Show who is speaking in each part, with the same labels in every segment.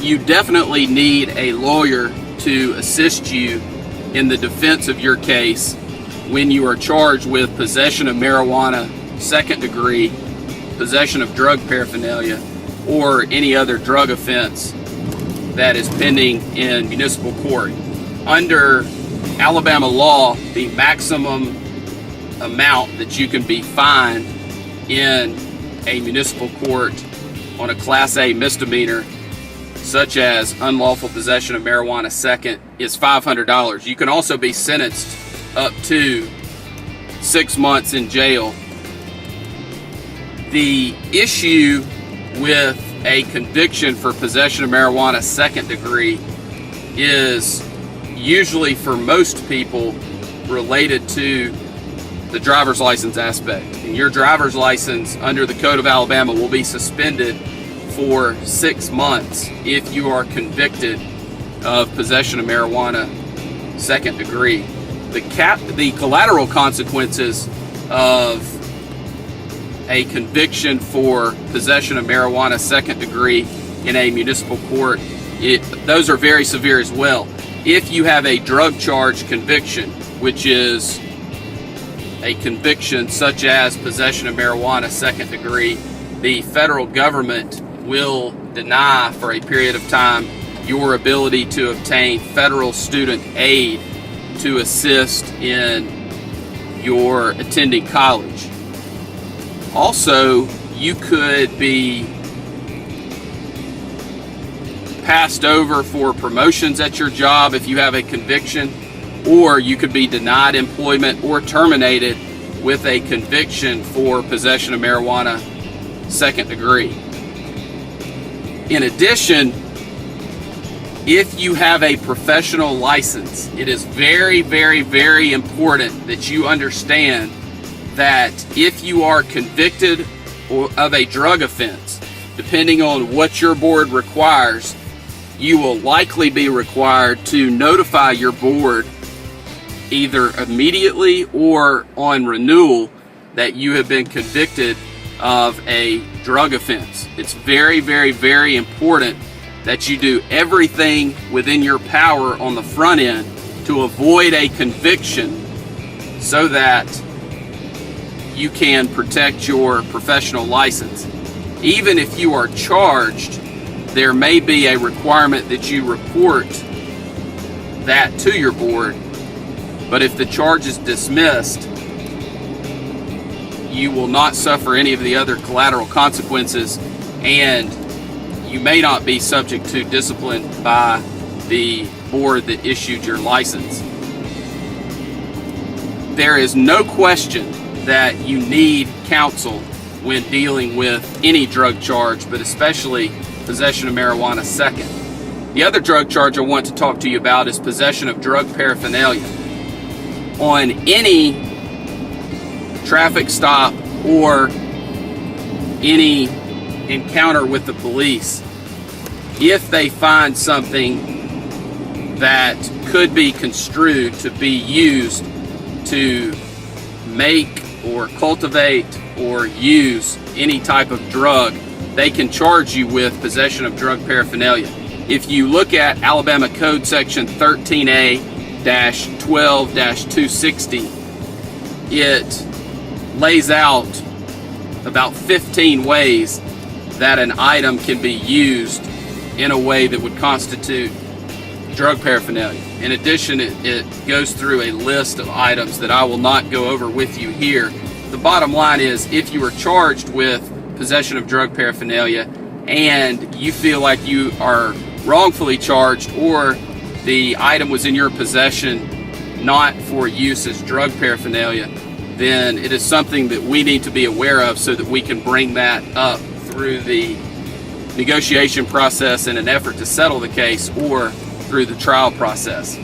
Speaker 1: you definitely need a lawyer to assist you in the defense of your case when you are charged with possession of marijuana, second degree, possession of drug paraphernalia, or any other drug offense that is pending in municipal court. Under Alabama law, the maximum amount that you can be fined in a municipal court on a Class A misdemeanor, such as unlawful possession of marijuana second, is $500. You can also be sentenced up to 6 months in jail. The issue with a conviction for possession of marijuana second degree is usually, for most people, related to the driver's license aspect. And your driver's license under the Code of Alabama will be suspended for 6 months if you are convicted of possession of marijuana second degree. The collateral consequences of a conviction for possession of marijuana second degree in a municipal court, those are very severe as well. If you have a drug charge conviction, which is a conviction such as possession of marijuana second degree, the federal government will deny for a period of time your ability to obtain federal student aid to assist in your attending college. Also, you could be passed over for promotions at your job if you have a conviction, or you could be denied employment or terminated with a conviction for possession of marijuana second degree. In addition, if you have a professional license, it is very, very, very important that you understand that if you are convicted of a drug offense, depending on what your board requires, you will likely be required to notify your board either immediately or on renewal that you have been convicted of a drug offense. It's very, very, very important that you do everything within your power on the front end to avoid a conviction so that you can protect your professional license. Even if you are charged, there may be a requirement that you report that to your board, but if the charge is dismissed, you will not suffer any of the other collateral consequences, and you may not be subject to discipline by the board that issued your license. There is no question that you need counsel when dealing with any drug charge, but especially possession of marijuana second. The other drug charge I want to talk to you about is possession of drug paraphernalia. On any traffic stop or any encounter with the police, if they find something that could be construed to be used to make or cultivate or use any type of drug, they can charge you with possession of drug paraphernalia. If you look at Alabama Code Section 13A-12-260, it lays out about 15 ways that an item can be used in a way that would constitute drug paraphernalia. In addition, it goes through a list of items that I will not go over with you here. The bottom line is, if you are charged with possession of drug paraphernalia and you feel like you are wrongfully charged, or the item was in your possession not for use as drug paraphernalia, then it is something that we need to be aware of so that we can bring that up through the negotiation process in an effort to settle the case, or through the trial process.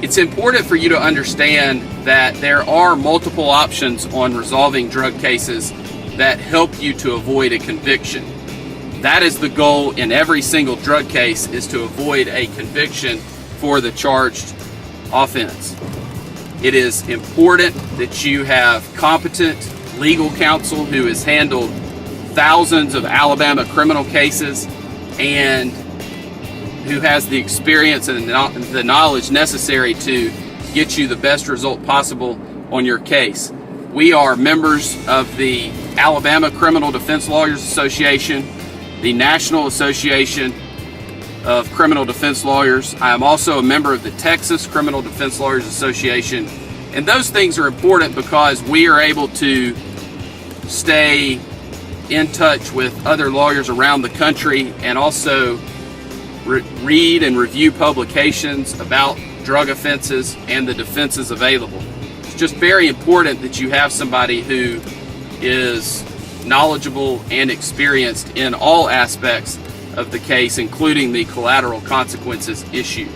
Speaker 1: It's important for you to understand that there are multiple options on resolving drug cases that help you to avoid a conviction. That is the goal in every single drug case, is to avoid a conviction for the charged offense. It is important that you have competent legal counsel who has handled thousands of Alabama criminal cases and who has the experience and the knowledge necessary to get you the best result possible on your case. We are members of the Alabama Criminal Defense Lawyers Association, the National Association of Criminal Defense Lawyers. I am also a member of the Texas Criminal Defense Lawyers Association. And those things are important because we are able to stay in touch with other lawyers around the country and also read and review publications about drug offenses and the defenses available. It's just very important that you have somebody who is knowledgeable and experienced in all aspects of the case, including the collateral consequences issue.